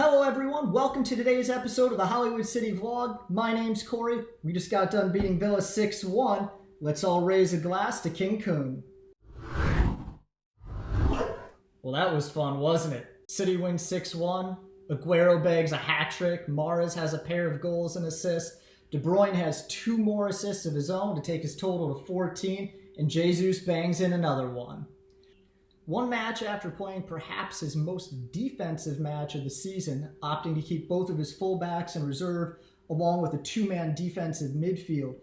Hello everyone, welcome to today's episode of the Hollywood City Vlog. My name's Corey. We just got done beating Villa 6-1. Let's all raise a glass to King Coon. Well, that was fun, wasn't it? City wins 6-1. Aguero bags a hat-trick. Mahrez has a pair of goals and assists. De Bruyne has 2 more assists of his own to take his total to 14. And Jesus bangs in another one. One match after playing perhaps his most defensive match of the season, opting to keep both of his fullbacks in reserve along with a 2-man defensive midfield.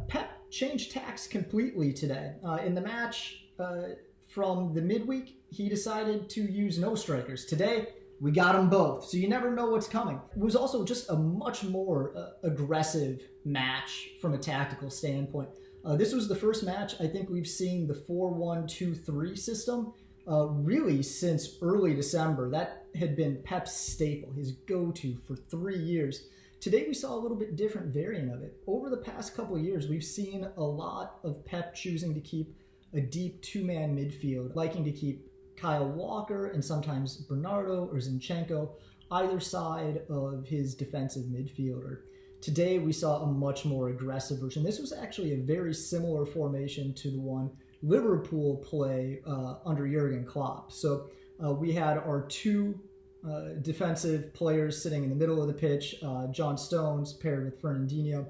Pep changed tacks completely today. In the match from the midweek, he decided to use no strikers. Today, we got them both, so you never know what's coming. It was also just a much more aggressive match from a tactical standpoint. This was the first match I think we've seen the 4-1-2-3 system really since early December. That had been Pep's staple, his go-to for 3 years. Today we saw a little bit different variant of it. Over the past couple of years, we've seen a lot of Pep choosing to keep a deep 2-man midfield, liking to keep Kyle Walker and sometimes Bernardo or Zinchenko either side of his defensive midfielder. Today, we saw a much more aggressive version. This was actually a very similar formation to the one Liverpool play under Jurgen Klopp. So we had our 2 defensive players sitting in the middle of the pitch, John Stones paired with Fernandinho,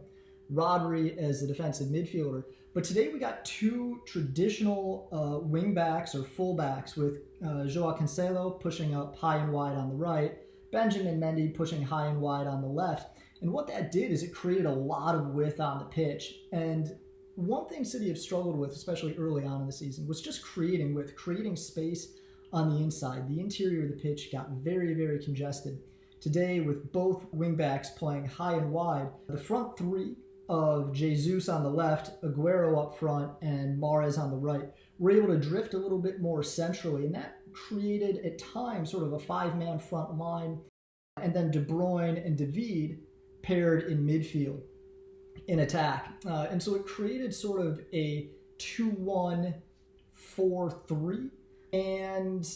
Rodri as the defensive midfielder. But today we got 2 traditional wing backs or full backs with Joao Cancelo pushing up high and wide on the right, Benjamin Mendy pushing high and wide on the left. And what that did is it created a lot of width on the pitch. And one thing City have struggled with, especially early on in the season, was just creating width, creating space on the inside. The interior of the pitch got very, very congested. Today, with both wingbacks playing high and wide, the front 3 of Jesus on the left, Aguero up front, and Mahrez on the right were able to drift a little bit more centrally. And that created, at times, sort of a 5-man front line. And then De Bruyne and David paired in midfield in attack. And so it created sort of a 2-1-4-3. And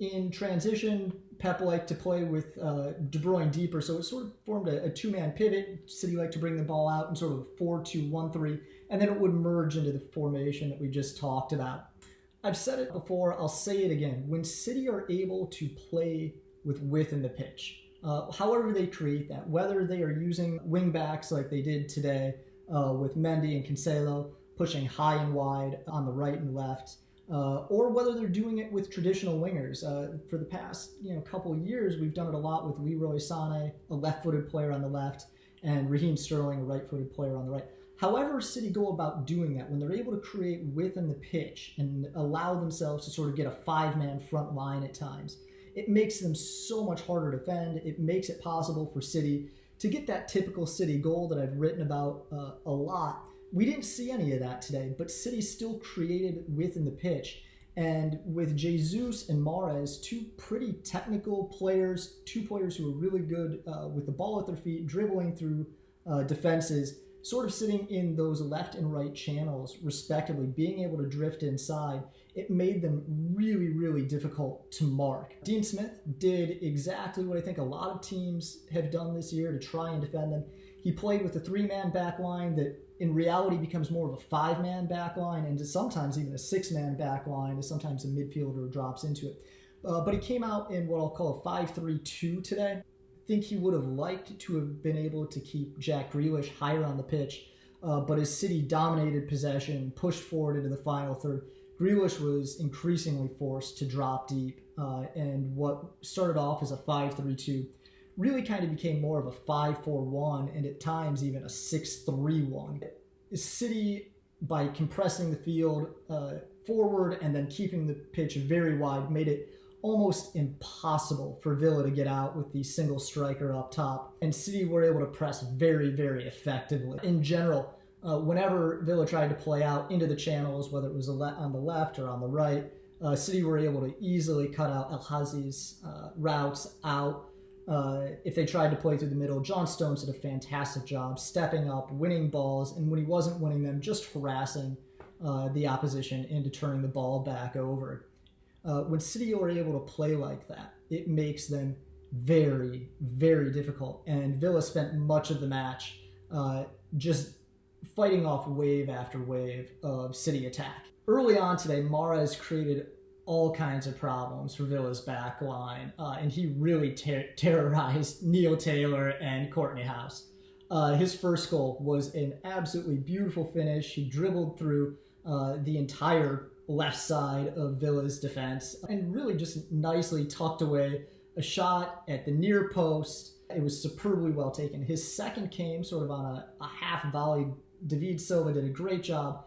in transition, Pep liked to play with De Bruyne deeper. So it sort of formed a 2-man pivot. City liked to bring the ball out in sort of a 4-2-1-3. And then it would merge into the formation that we just talked about. I've said it before, I'll say it again. When City are able to play with width in the pitch, however they create that, whether they are using wing backs like they did today with Mendy and Cancelo pushing high and wide on the right and left, or whether they're doing it with traditional wingers. For the past couple of years, we've done it a lot with Leroy Sané, a left-footed player on the left, and Raheem Sterling, a right-footed player on the right. However City go about doing that, when they're able to create width in the pitch and allow themselves to sort of get a 5-man front line at times, it makes them so much harder to defend. It makes it possible for City to get that typical City goal that I've written about a lot. We didn't see any of that today, but City still created width in the pitch. And with Jesus and Mahrez, 2 pretty technical players, 2 players who are really good with the ball at their feet, dribbling through defenses, sort of sitting in those left and right channels, respectively, being able to drift inside, it made them really, really difficult to mark. Dean Smith did exactly what I think a lot of teams have done this year to try and defend them. He played with a 3-man back line that in reality becomes more of a 5-man back line, and sometimes even a 6-man back line as sometimes a midfielder drops into it. But he came out in what I'll call a 5-3-2 today. I think he would have liked to have been able to keep Jack Grealish higher on the pitch, but as City dominated possession, pushed forward into the final third, Grealish was increasingly forced to drop deep, and what started off as a 5-3-2 really kind of became more of a 5-4-1 and at times even a 6-3-1. City, by compressing the field forward and then keeping the pitch very wide, made it almost impossible for Villa to get out with the single striker up top. And City were able to press very, very effectively. In general, whenever Villa tried to play out into the channels, whether it was on the left or on the right, City were able to easily cut out El Ghazi's routes out. If they tried to play through the middle, John Stones did a fantastic job stepping up, winning balls, and when he wasn't winning them, just harassing the opposition into turning the ball back over. When City are able to play like that, it makes them very, very difficult. And Villa spent much of the match just fighting off wave after wave of City attack. Early on today, Mahrez created all kinds of problems for Villa's back line, and he really terrorized Neil Taylor and Courtney House. His first goal was an absolutely beautiful finish. He dribbled through the entire left side of Villa's defense and really just nicely tucked away a shot at the near post. It was superbly well taken. His second came sort of on a half volley. David Silva did a great job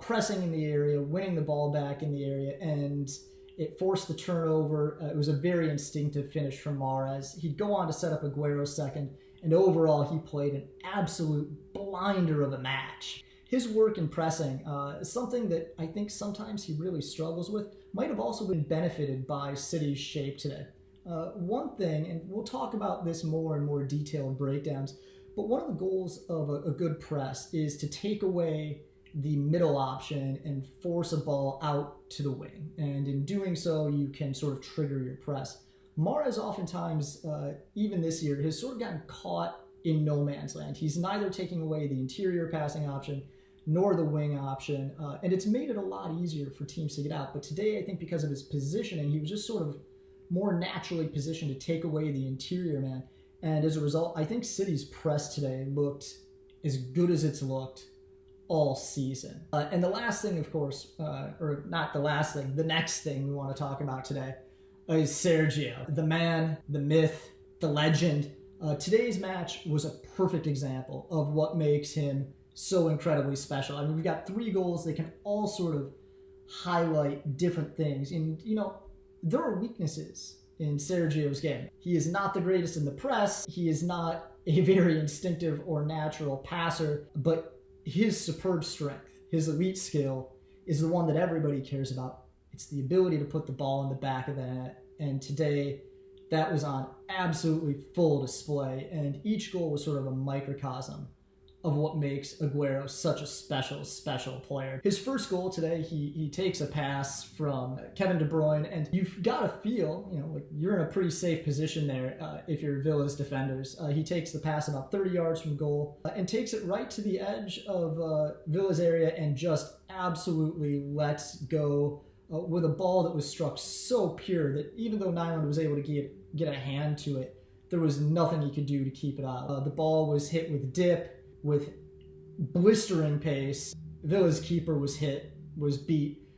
pressing in the area, winning the ball back in the area, and it forced the turnover. It was a very instinctive finish from Mahrez. He'd go on to set up Aguero's second, and overall he played an absolute blinder of a match. His work in pressing, something that I think sometimes he really struggles with, might have also been benefited by City's shape today. One thing, and we'll talk about this more in more detailed breakdowns, but one of the goals of a good press is to take away the middle option and force a ball out to the wing. And in doing so, you can sort of trigger your press. Mahrez oftentimes, even this year, has sort of gotten caught in no man's land. He's neither taking away the interior passing option nor the wing option, and it's made it a lot easier for teams to get out. But today, I think because of his positioning, he was just sort of more naturally positioned to take away the interior man. And as a result, I think City's press today looked as good as it's looked all season. And the last thing, of course, or not the last thing, the next thing we want to talk about today is Sergio, the man, the myth, the legend. Today's match was a perfect example of what makes him so incredibly special. I mean, we've got 3 goals. They can all sort of highlight different things. And, you know, there are weaknesses in Sergio's game. He is not the greatest in the press. He is not a very instinctive or natural passer, but his superb strength, his elite skill, is the one that everybody cares about. It's the ability to put the ball in the back of the net. And today, that was on absolutely full display. And each goal was sort of a microcosm of what makes Aguero such a special, special player. His first goal today, he takes a pass from Kevin De Bruyne, and you've got to feel, you know, like you're in a pretty safe position there if you're Villa's defenders. He takes the pass about 30 yards from goal and takes it right to the edge of Villa's area and just absolutely lets go with a ball that was struck so pure that even though Nyland was able to get a hand to it, there was nothing he could do to keep it out. The ball was hit with dip, with blistering pace. Villa's keeper was beat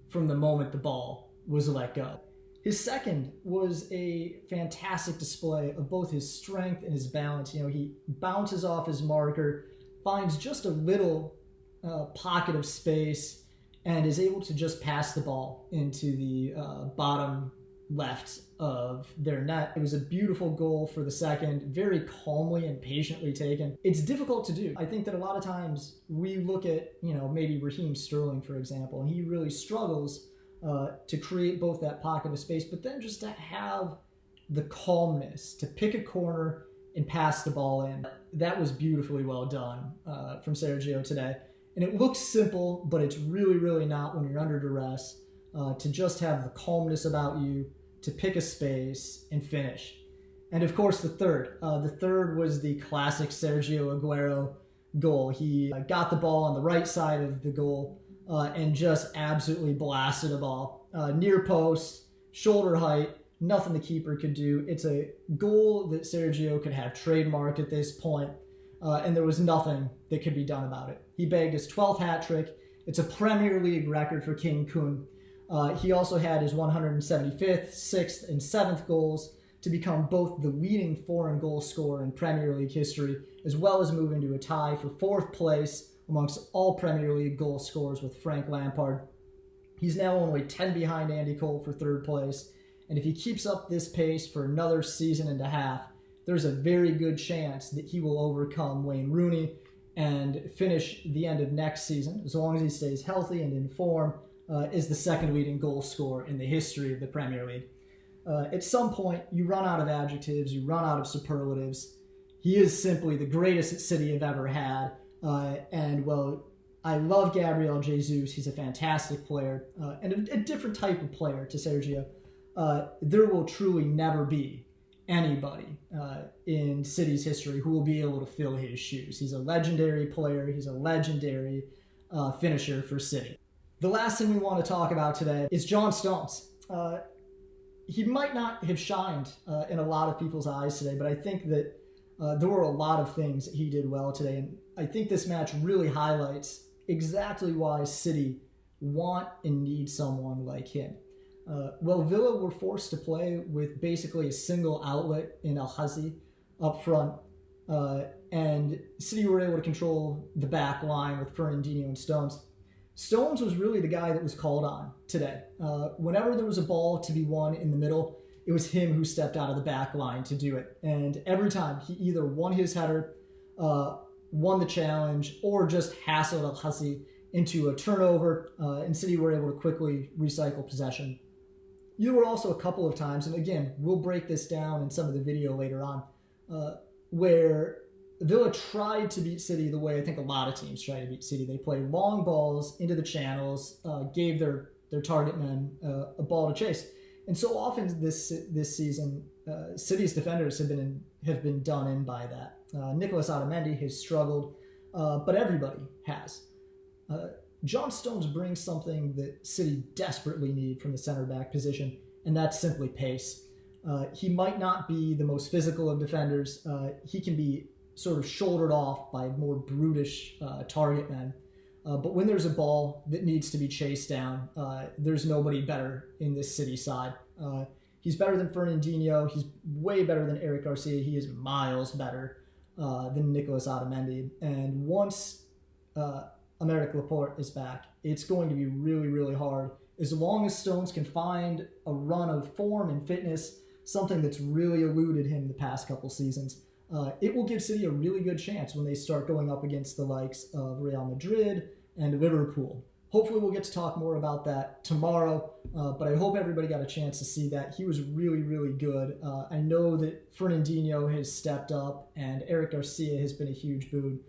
from the moment the ball was let go. His second was a fantastic display of both his strength and his balance. You know, he bounces off his marker, finds just a little pocket of space, and is able to just pass the ball into the bottom left of their net. It was a beautiful goal for the second, very calmly and patiently taken. It's difficult to do. I think that a lot of times we look at, you know, maybe Raheem Sterling, for example, and he really struggles to create both that pocket of space, but then just to have the calmness to pick a corner and pass the ball in. That was beautifully well done from Sergio today. And it looks simple, but it's really, really not when you're under duress. To just have the calmness about you, to pick a space and finish. And of course, the third. The third was the classic Sergio Aguero goal. He got the ball on the right side of the goal and just absolutely blasted a ball. Near post, shoulder height, nothing the keeper could do. It's a goal that Sergio could have trademarked at this point, and there was nothing that could be done about it. He bagged his 12th hat trick. It's a Premier League record for King Kun. He also had his 175th, 6th, and 7th goals to become both the leading foreign goal scorer in Premier League history, as well as moving to a tie for 4th place amongst all Premier League goal scorers with Frank Lampard. He's now only 10 behind Andy Cole for 3rd place, and if he keeps up this pace for another season and a half, there's a very good chance that he will overcome Wayne Rooney and finish the end of next season, as long as he stays healthy and in form, is the second leading goal scorer in the history of the Premier League. At some point, you run out of adjectives, you run out of superlatives. He is simply the greatest that City have ever had. And, well, I love Gabriel Jesus. He's a fantastic player and a different type of player to Sergio. There will truly never be anybody in City's history who will be able to fill his shoes. He's a legendary player. He's a legendary finisher for City. The last thing we want to talk about today is John Stones. He might not have shined in a lot of people's eyes today, but I think that there were a lot of things that he did well today. And I think this match really highlights exactly why City want and need someone like him. Well, Villa were forced to play with basically a single outlet in El-Hazi up front, and City were able to control the back line with Fernandinho and Stones. Stones was really the guy that was called on today. Whenever there was a ball to be won in the middle, it was him who stepped out of the back line to do it. And every time he either won his header, won the challenge, or just hassled El-Hazi into a turnover, and City were able to quickly recycle possession. You were also a couple of times, and again, we'll break this down in some of the video later on, where Villa tried to beat City the way I think a lot of teams try to beat City. They play long balls into the channels, gave their target men a ball to chase. And so often this season, City's defenders have been done in by that. Nicolas Otamendi has struggled, but everybody has. John Stones brings something that City desperately need from the center back position, and that's simply pace. He might not be the most physical of defenders. He can be sort of shouldered off by more brutish target men. But when there's a ball that needs to be chased down, there's nobody better in this City side. He's better than Fernandinho. He's way better than Eric Garcia. He is miles better than Nicolas Otamendi. And once Aymeric Laporte is back, it's going to be really, really hard. As long as Stones can find a run of form and fitness, something that's really eluded him the past couple seasons, it will give City a really good chance when they start going up against the likes of Real Madrid and Liverpool. Hopefully we'll get to talk more about that tomorrow, but I hope everybody got a chance to see that. He was really, really good. I know that Fernandinho has stepped up and Eric Garcia has been a huge boon.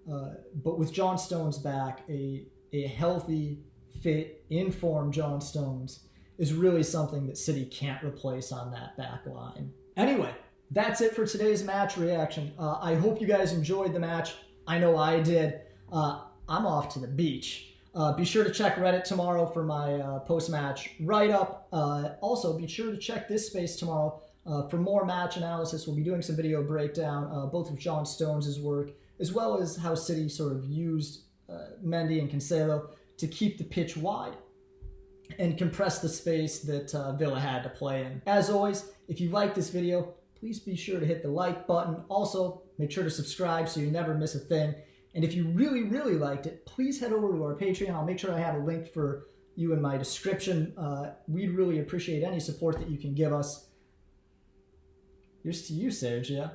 But with John Stones back, a healthy, fit, informed John Stones is really something that City can't replace on that back line. Anyway, that's it for today's match reaction. I hope you guys enjoyed the match. I know I did. I'm off to the beach. Be sure to check Reddit tomorrow for my post-match write-up. Also, be sure to check this space tomorrow for more match analysis. We'll be doing some video breakdown, both of John Stones' work, as well as how City sort of used Mendy and Cancelo to keep the pitch wide and compress the space that Villa had to play in. As always, if you like this video, please be sure to hit the like button. Also, make sure to subscribe so you never miss a thing. And if you really, really liked it, please head over to our Patreon. I'll make sure I have a link for you in my description. We'd really appreciate any support that you can give us. Here's to you, Sergio.